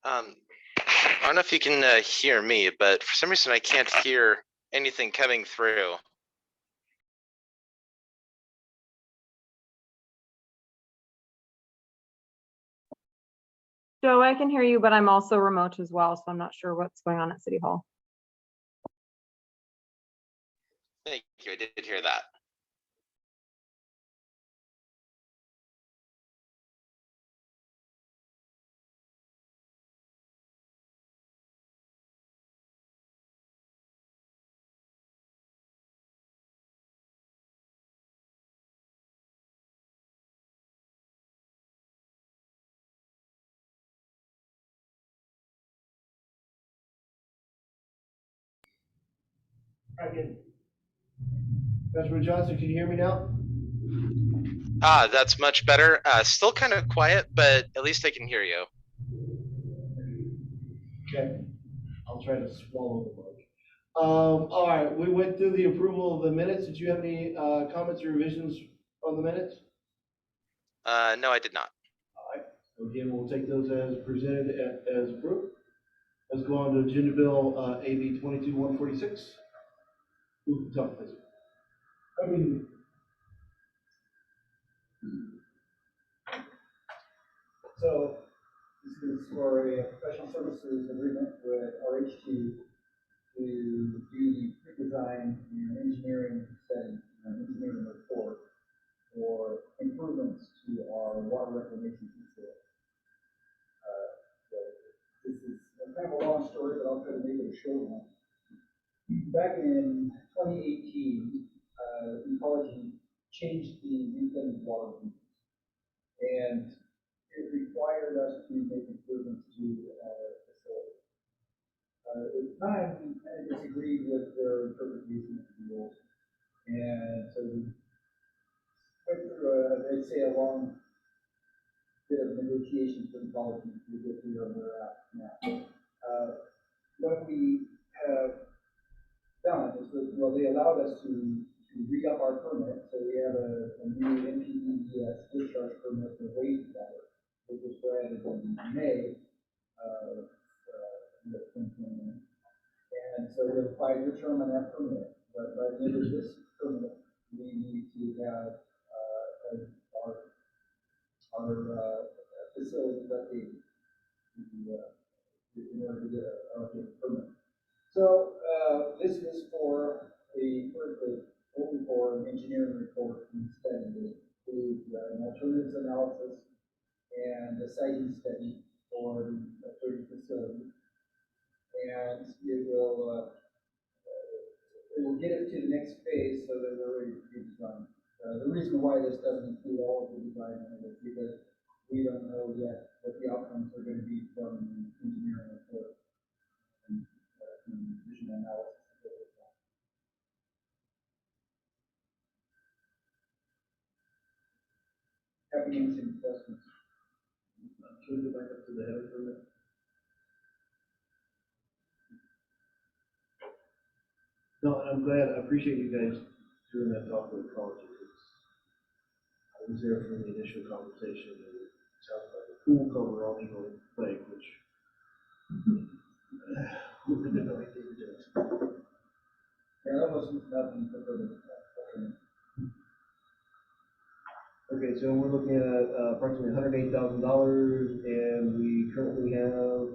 I don't know if you can hear me, but for some reason I can't hear anything coming through. Joe, I can hear you, but I'm also remote as well, so I'm not sure what's going on at City Hall. Thank you, I did hear that. Again. Councilman Johnson, can you hear me now? That's much better. Still kind of quiet, but at least I can hear you. Okay. I'll try to swallow the mic. All right, we went through the approval of the minutes. Did you have any comments or revisions on the minutes? No, I did not. All right. So again, we'll take those as presented as approved. Let's go on to Agenda Bill AB 22-146. Who can talk, please? So this is for a professional services agreement with RH2 to do the pre-design and engineering study, engineering report for improvements to our water reclamation facility. So this is kind of a long story, but I'll try to make it a short one. Back in 2018, Ecology changed the reclaimed water meters, and it required us to make improvements to our facility. At the time, we kind of disagreed with their interpretation of the rules, and so we went through, I'd say, a long bit of negotiations with Ecology to get to where we're at now. What we have done is that, well, they allowed us to re-up our permit, so we have a new NPDES discharge permit for wastewater, which was granted in May of 2021. And so we have a 5-year term on that permit, but by the end of this permit, we need to have our facilities updated in order to get our permit. So this is for looking for an engineering report and study to include an alternatives analysis and a siting study for the 30 facility. And it will get us to the next phase so that we're ready to do design. The reason why this doesn't include all of the design is because we don't know yet what the outcomes are going to be from the engineering report and vision analysis. Happy to answer any questions. Can we go back up to the header for a minute? No, I'm glad. I appreciate you guys doing that talk with Ecology. I was there for the initial conversation, and it sounds like a pool cover on the lake, which would have been the right thing to do. Yeah, that wasn't nothing for the Okay, so we're looking at approximately $108,000, and we currently have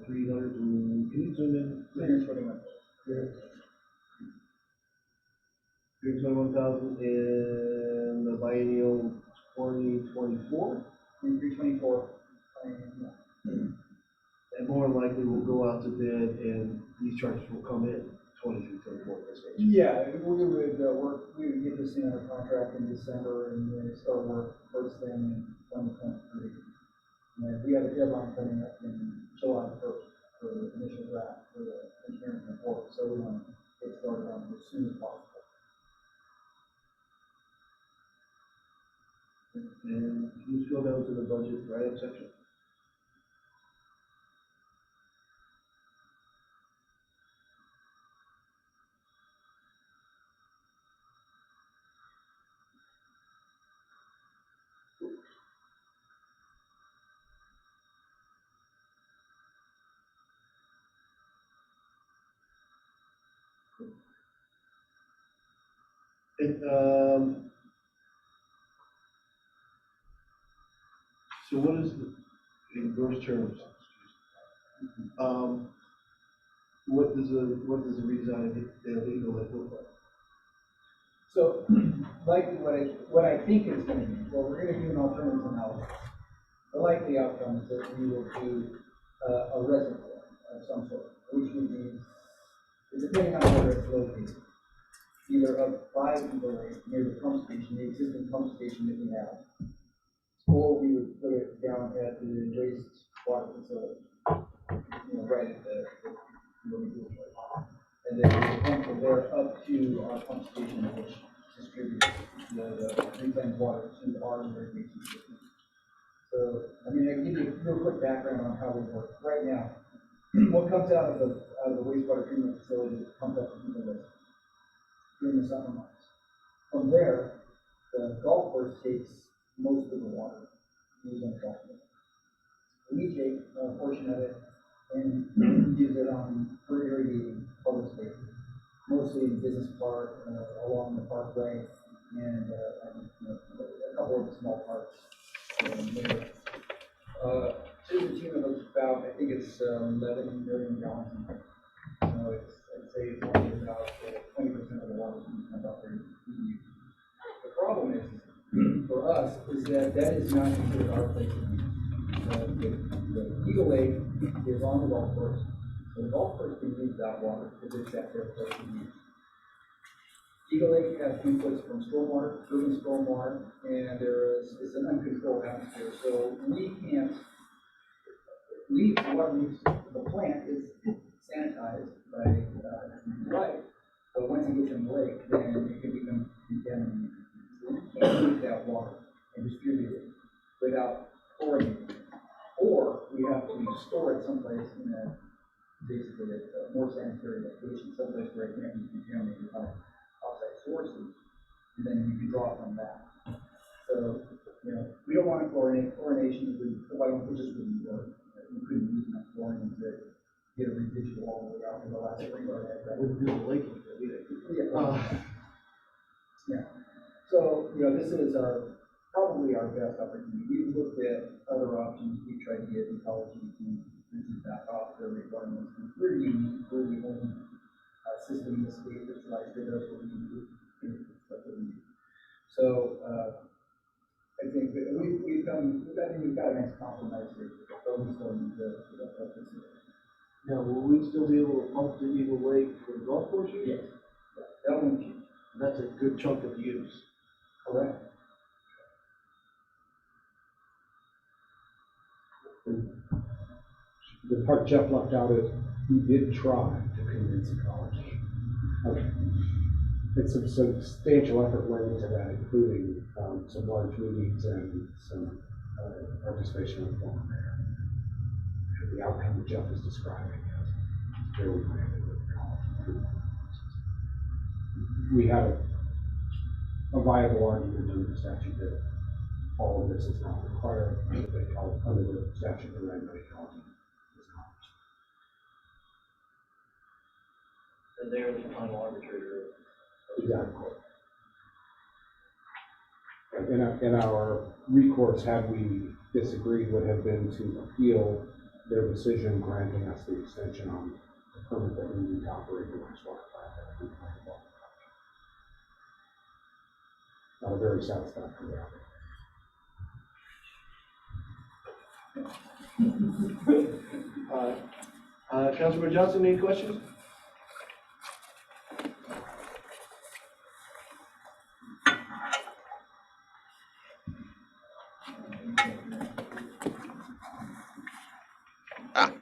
300 and, can you zoom in? 321,000 in the biennial 2024. 324. And more likely we'll go out to bid and these charges will come in 23, 24 this stage. Yeah, we would get this in our contract in December and then start work first thing in 2023. And we have a deadline coming up in July 1st for the initial draft for the engineering report, so we want to get started on it as soon as possible. And can you scroll down to the budget write-up section? And, so what is in gross terms, what does a redesign of the legal look like? So, likely what I think is gonna be, well, we're gonna do an alternative analysis. The likely outcome is that we will do a reservoir of some sort, which would be, depending on where it's located, either up by the lake near the pump station, the existing pump station that we have, or we would put it down at the wastewater facility, right at the and then we would pump from there up to our pump station, which distributes the reclaimed water to our irrigation system. So, I mean, I can give you a real quick background on how we work. Right now, what comes out of the wastewater treatment facility is pumped up into the lake during the summer months. From there, the golf course takes most of the water used on golf course. We take a portion of it and use it for irrigating public spaces, mostly in the business park, along the parkway, and a couple of small parks. To the tune of about, I think it's 11 million gallons. So I'd say it's only about 20% of the water comes out there. The problem is, for us, is that is not considered our place to use. The Eagle Lake is on the golf course. The golf course can use that water because it's at their place to use. Eagle Lake has inputs from stormwater, urban stormwater, and it's an uncontrolled atmosphere. So we can't leave water leaves. The plant is sanitized by light, but once it gets in the lake, then it can become contaminated. So we can't use that water and distribute it without chlorinating it. Or we have to store it someplace in basically a more sanitary location, someplace where it can't be contaminated by outside sources, and then you can draw from that. So, we don't want to chlorinate. Chlorination just wouldn't work. We couldn't use enough chlorine to get a residual all the way out to the last sprinkled head. That wouldn't do the laking either. Yeah. So, this is probably our best opportunity. We've looked at other options. We tried to get ecology to back off their requirements. We're unique. We're the only system in the state that tries to do what we do. So, I think that we've got a nice compromise here, but we still need to focus it. Now, will we still be able to pump the Eagle Lake for the golf course use? Yes. That won't change. That's a good chunk of use. Correct. The part Jeff left out is we did try to convince ecology. And some substantial effort went into that, including some large meetings and some participation in the former mayor. And the outcome that Jeff is describing is very landed with ecology. We had a viable argument under the statute that all of this is not required under the statute for ecology. And they're the final arbitrator. Exactly. And our recourse, had we disagreed, would have been to appeal their decision granting us the extension on the permit that we need to operate the wastewater plant that we plan to. Not a very satisfactory outcome. Councilman Johnson, any questions?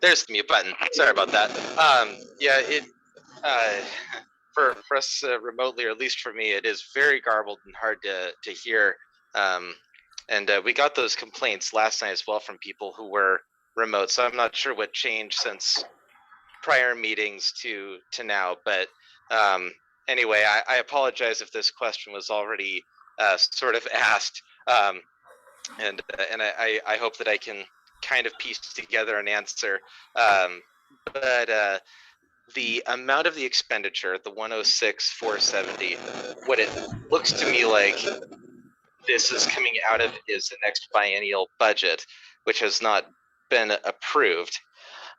There's the mute button. Sorry about that. Yeah, for us remotely, or at least for me, it is very garbled and hard to hear. And we got those complaints last night as well from people who were remote. So I'm not sure what changed since prior meetings to now. But anyway, I apologize if this question was already sort of asked. And I hope that I can kind of piece together an answer. But the amount of the expenditure, the 106,470, what it looks to me like this is coming out of is the next biennial budget, which has not been approved.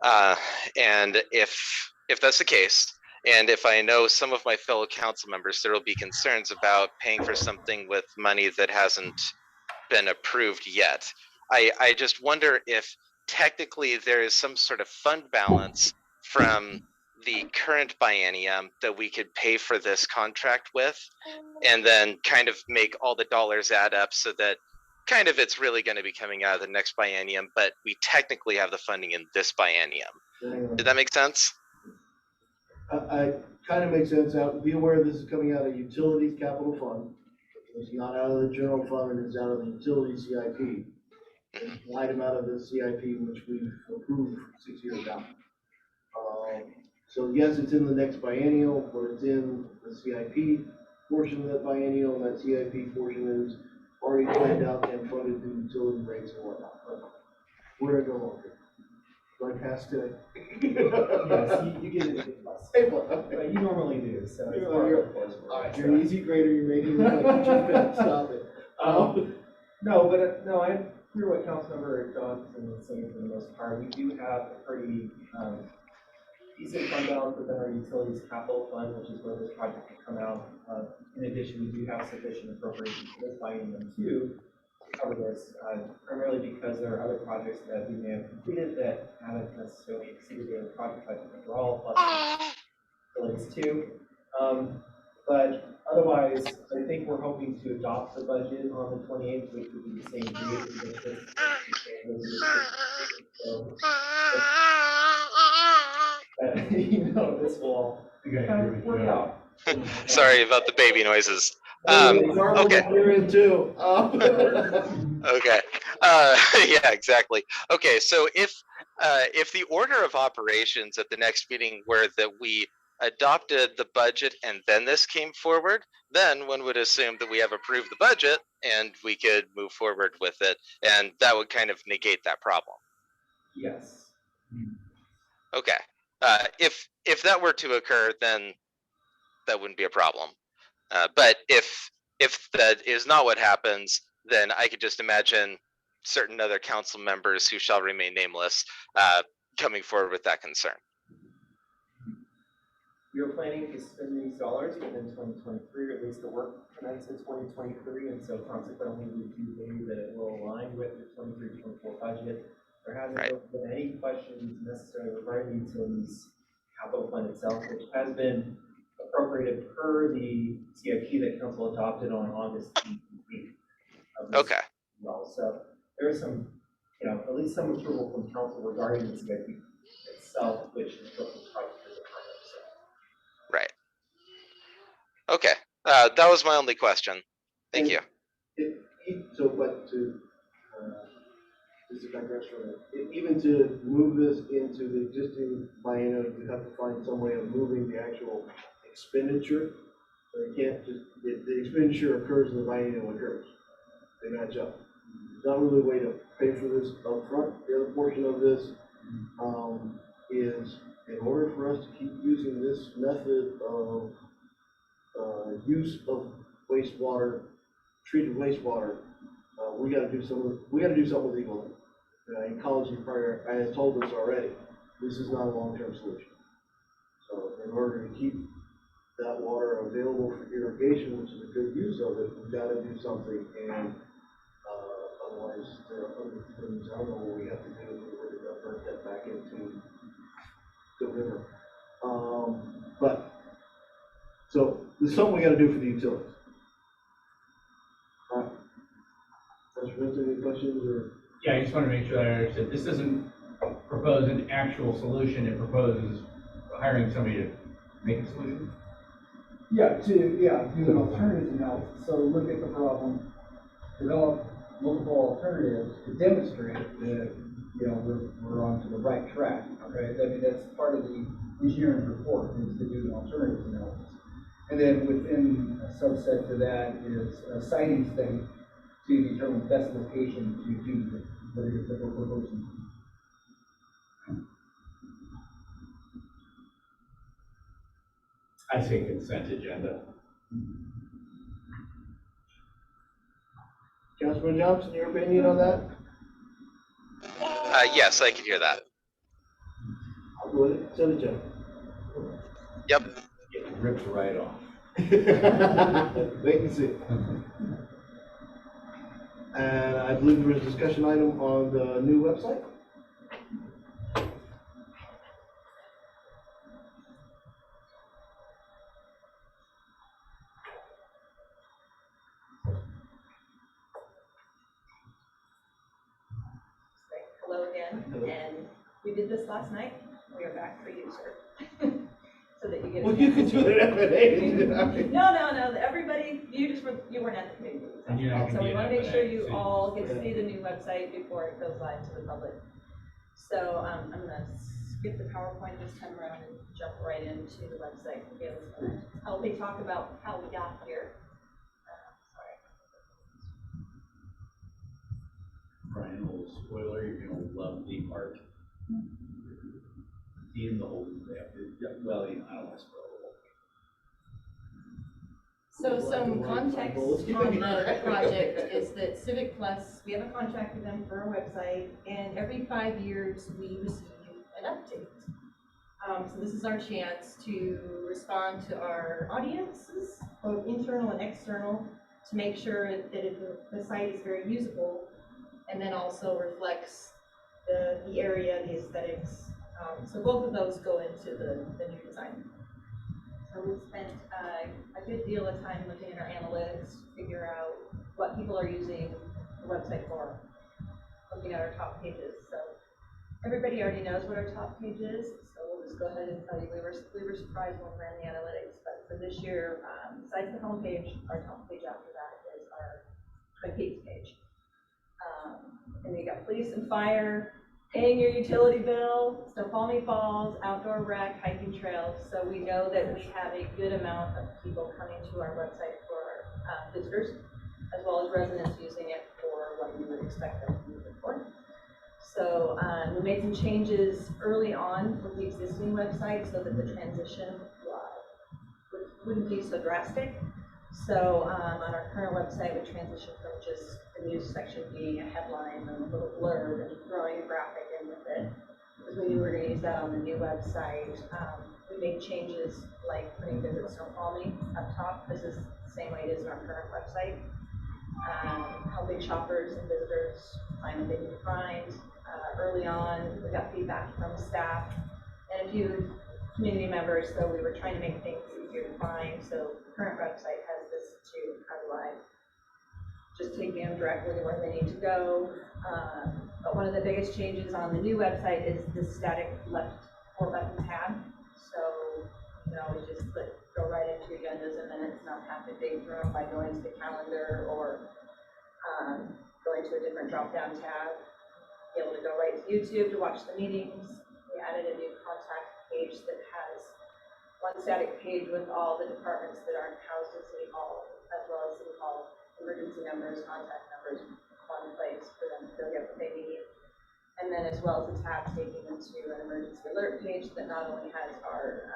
And if that's the case, and if I know some of my fellow council members, there will be concerns about paying for something with money that hasn't been approved yet. I just wonder if technically there is some sort of fund balance from the current biennium that we could pay for this contract with, and then kind of make all the dollars add up so that kind of it's really going to be coming out of the next biennium, but we technically have the funding in this biennium. Did that make sense? I kind of makes sense. Be aware this is coming out of utilities capital fund. It's not out of the general fund, and it's out of the utility CIP. It's an item out of the CIP which we've approved 6 years out. So yes, it's in the next biennial, but it's in the CIP portion of that biennial, and that CIP portion is already planned out and funded through utility rates and whatnot. But we're gonna go longer. Do I pass today? Yes, you get it. But you normally do, so it's part of the course. All right, you're an easy grader, you're making me look like you just stop it. No, I hear what Councilmember Johnson is saying for the most part. We do have a pretty decent fund balance within our utilities capital fund, which is where this project will come out. In addition, we do have sufficient appropriations for this biennium too to cover this, primarily because there are other projects that we may have completed that haven't necessarily exceeded the project budget overall, plus relates to. But otherwise, I think we're hoping to adopt the budget on the 28th, which would be the same date. So, this will kind of work out. Sorry about the baby noises. Okay. You're in too. Okay. Yeah, exactly. Okay, so if the order of operations at the next meeting were that we adopted the budget and then this came forward, then one would assume that we have approved the budget and we could move forward with it, and that would kind of negate that problem. Yes. Okay. If that were to occur, then that wouldn't be a problem. But if that is not what happens, then I could just imagine certain other council members who shall remain nameless coming forward with that concern. We are planning to spend these dollars within 2023, or at least the work commences 2023, and so consequently we do believe that it will align with the 23-24 budget. There hasn't been any questions necessarily regarding the utilities capital fund itself, which has been appropriated per the CIP that council adopted on August 18th. Okay. Well, so there is some, at least some approval from council regarding the CIP itself, which is what the project is a part of. So. Right. Okay. That was my only question. Thank you. So, but to just to digress from it, even to move this into the existing biennium, you have to find some way of moving the actual expenditure. So you can't just, if the expenditure occurs in the biennium occurs, they match up. There's not really a way to pay for this up front. The other portion of this is in order for us to keep using this method of use of wastewater, treated wastewater, we got to do something with Eagle. Ecology prior has told us already, this is not a long-term solution. So in order to keep that water available for irrigation, which is a good use of it, we've got to do something. And otherwise, there are other things. I don't know what we have to do if we were to divert that back into the river. But so there's something we got to do for the utilities. Any questions or? Yeah, I just want to make sure that I understood. This doesn't propose an actual solution. It proposes hiring somebody to make a solution. Yeah, do an alternative analysis. So look at the problem, develop multiple alternatives to demonstrate that we're on to the right track. Okay, I mean that's part of the engineering report is to do an alternatives analysis, and then within a subset to that is a siting study to determine the best location to do what it is that we're proposing. I say consent agenda. Councilman Johnson, your opinion on that? Yes, I can hear that. I'll go with it, consent agenda. Yep. It rips right off. Wait and see. And I believe there was a discussion item on the new website. Hello again, and we did this last night. We are back for you, sir. So that you get. Well, you can do it every day. No, everybody, you weren't at the committee meeting. And you're not gonna So be we at want to make that sure night, you so- all get to see the new website before it goes live to the public. So, I'm gonna skip the PowerPoint this time around and jump right into the website. I'll be talk about how we got here. Sorry. Brian, a little spoiler, you're gonna love the art. In the whole, well, you know, I don't want to spoil So some context on the project is that Civic Plus, we have a contract with them for our website, and every 5 years we receive an update. So this is our chance to respond to our audiences, both internal and external, to make sure that the site is very usable, and then also reflects the area, the aesthetics. So both of those go into the new design. So we spent a good deal of time looking at our analytics to figure out what people are using the website for, looking at our top pages. So everybody already knows what our top page is, so we'll just go ahead and tell you we were surprised when we ran the analytics, but for this year, besides the home page, our top page after that is our Twin Peaks page. And we got police and fire, paying your utility bill, Snoqualmie Falls, outdoor rec, hiking trails. So we know that we have a good amount of people coming to our website for visitors, as well as residents using it for what you would expect them to use it for. So we made some changes early on with the existing website so that the transition wouldn't be so drastic. So on our current website, we transitioned from just the news section being a headline and a little blurb and throwing a graphic in with it. Because we knew we were going to use that on the new website. We made changes like putting Visit Snoqualmie up top. This is the same way it is in our current website. Helping shoppers and visitors find what they need to find. Early on, we got feedback from staff and a few community members, so we were trying to make things easier to find. So the current website has this too. How do I just take them directly to where they need to go? But one of the biggest changes on the new website is the static left 4-button tab. So you can always just go right into agendas and minutes, not have to dig through them by going to the calendar or going to a different drop-down tab. Be able to go right to YouTube to watch the meetings. We added a new contact page that has one static page with all the departments that aren't housed in City Hall, as well as City Hall emergency numbers, contact numbers, one place for them to go get what they need. And then as well as a tab taking them to an emergency alert page that not only has our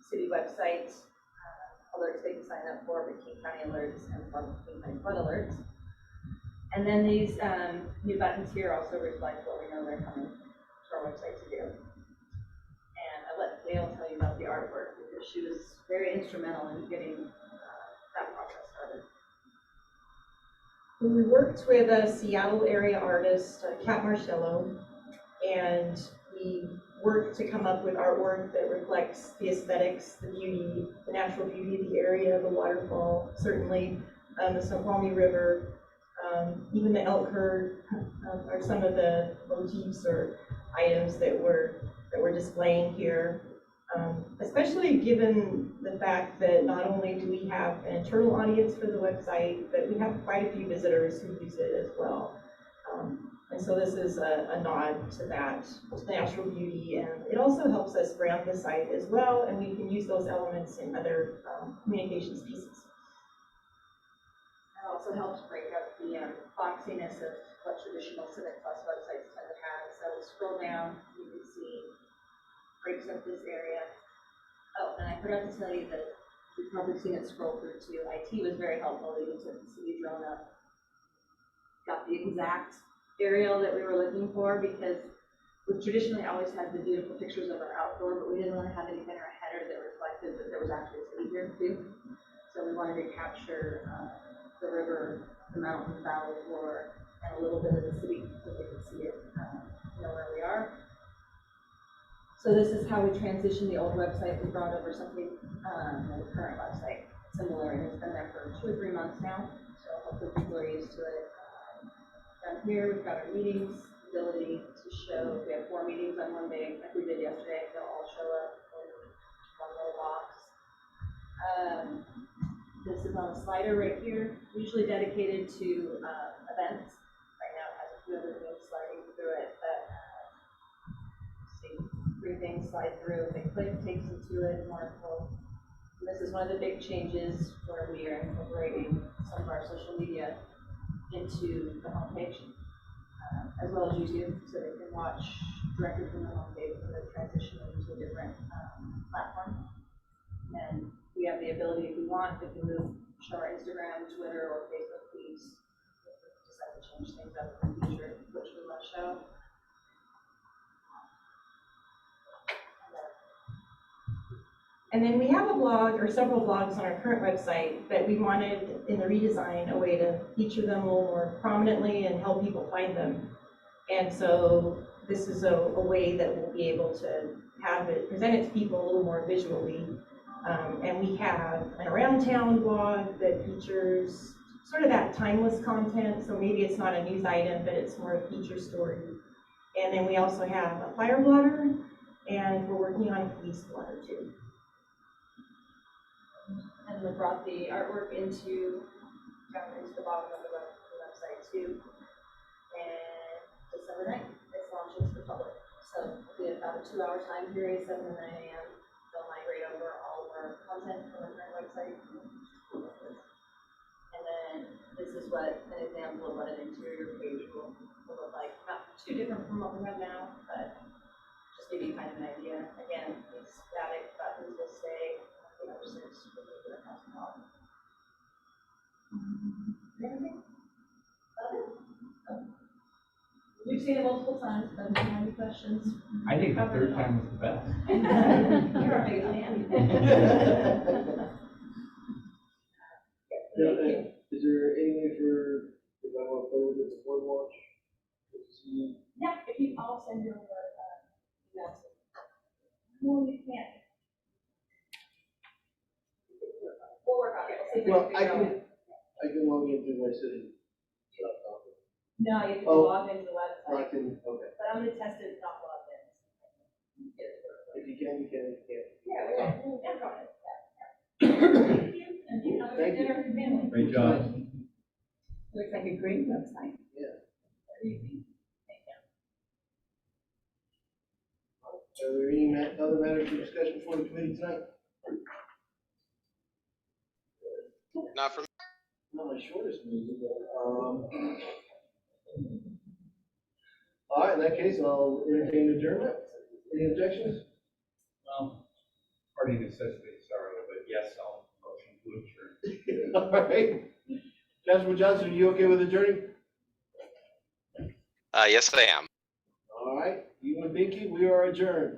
city website alerts they can sign up for, but King County alerts and King County flood alerts. And then these new buttons here also reflect what we know they're coming to our website to do. And I'll let Dale tell you about the artwork because she was very instrumental in getting that process started. We worked with a Seattle area artist, Kat Marcello, and we worked to come up with artwork that reflects the aesthetics, the beauty, the natural beauty of the area, the waterfall, certainly the Snoqualmie River. Even the elk herd are some of the motifs or items that we're displaying here. Especially given the fact that not only do we have an internal audience for the website, but we have quite a few visitors who use it as well. And so this is a nod to that, to the natural beauty, and it also helps us brand the site as well, and we can use those elements in other communications pieces. It also helps break up the boxiness of what traditional Civic Plus websites tend to have. So scroll down, you can see breaks up this area Oh, and I forgot to tell you that you've probably seen it scroll through too. IT was very helpful. They just took the city drone up, got the exact aerial that we were looking for, because we traditionally always had the beautiful pictures of our outdoor, but we didn't want to have anything in our header that reflected that there was actually a city here too. So we wanted to capture the river, the mountains, valley floor, and a little bit of the city so they could see it, know where we are. So this is how we transitioned the old website. We brought over something, the current website, similar, and it's been there for 2 or 3 months now. So hopefully people are used to it. Down here, we've got our meetings, ability to show, we have 4 meetings on one day, like we did yesterday. They'll all show up in one little box. This is on a slider right here, usually dedicated to events. Right now it has a few other things sliding through it, but see, 3 things slide through. If they click, takes them to it. Wonderful. And this is one of the big changes where we are incorporating some of our social media into the homepage, as well as YouTube, so they can watch directly from the homepage instead of transitioning into a different platform. And we have the ability, if we want, if we move, show our Instagram, Twitter, or Facebook feeds, decide to change things up in the future, which we want to show. And then we have a blog, or several blogs on our current website, but we wanted, in the redesign, a way to feature them a little more prominently and help people find them. And so this is a way that we'll be able to have it, present it to people a little more visually. And we have an Around Town blog that features sort of that timeless content, so maybe it's not a news item, but it's more a feature story. And then we also have a fire blotter, and we're working on a police blotter too. And we brought the artwork into the bottom of the website too. And December 9th, it's launches for public. So we have about a 2-hour time period, 7 to 9 a.m. They'll migrate over all of our content from our current website. And then this is what an example of what an interior page will look like. Not too different from what we have now, but just give you kind of an idea. Again, these static buttons will stay. The other 6 will be different across the top. Anything? We've seen it multiple times, but if you have any questions? I think the third time was the best. You're our biggest fan. Thank you. Is there any way for, if I want to play with it before launch? Yeah, if you, I'll send you over, emails. No, you can't. We'll work on it. We'll see if we Well, can I figure out. can log in through my city laptop. No, you have to Oh. log into the website, I can, okay. but I'm gonna test it, not logged in. If you can, you can, if you Yeah, we'll work on it. Thank you, and you have a good Thank you. dinner with your family. Great job. Looks like a great website. Yeah. What do you think? Thank you. Are there any other matters for discussion before the committee tonight? Not from Not my shortest meeting, but, all right, in that case, I'll entertain adjournment. Any objections? Well, party necessity, sorry, but yes, I'll motion to adjourn. All right. Councilman Johnson, are you okay with adjourning? yes, I am. All right, you and Binky, we are adjourned.